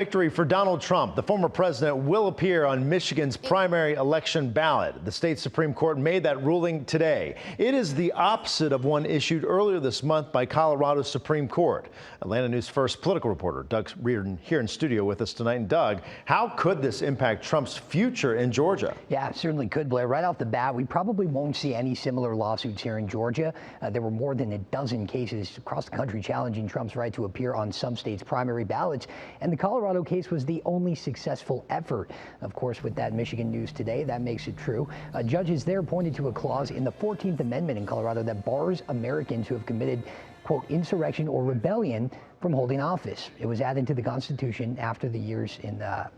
Victory for Donald Trump. The former president will appear on Michigan's primary election ballot. The state Supreme Court made that ruling today. It is the opposite of one issued earlier this month by Colorado's Supreme Court. Atlanta News First political reporter Doug Reardon here in studio with us tonight. And Doug, how could this impact Trump's future in Georgia? Yeah, it certainly could, Blair. Right off the bat, we probably won't see any similar lawsuits here in Georgia. There were more than a dozen cases across the country challenging Trump's right to appear on some states' primary ballots. And the Colorado case was the only successful effort. Of course, with that Michigan news today, that makes it true. Judges there pointed to a clause in the 14th Amendment in Colorado that bars Americans who have committed, quote, insurrection or rebellion from holding office. It was added to the Constitution after the years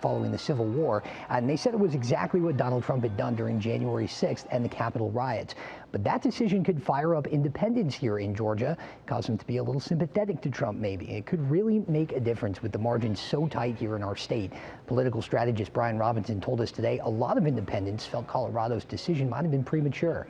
following the Civil War, and they said it was exactly what Donald Trump had done during January 6th and the Capitol riots. But that decision could fire up independents here in Georgia, cause them to be a little sympathetic to Trump maybe. It could really make a difference with the margins so tight here in our state. Political strategist Brian Robinson told us today a lot of independents felt Colorado's decision might have been premature.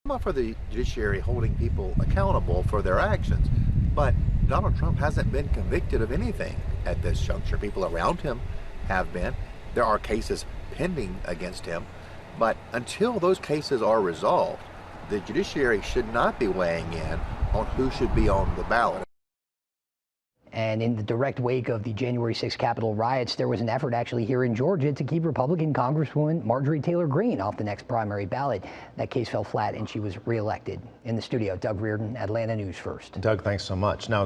I'm not for the judiciary holding people accountable for their actions, but Donald Trump hasn't been convicted of anything at this juncture. People around him have been. There are cases pending against him, but until those cases are resolved, the judiciary should not be weighing in on who should be on the ballot. And in the direct wake of the January 6th Capitol riots, there was an effort actually here in Georgia to keep Republican Congresswoman Marjorie Taylor Greene off the next primary ballot. That case fell flat and she was reelected. In the studio, Doug Reardon, Atlanta News First. Doug, thanks so much. Now,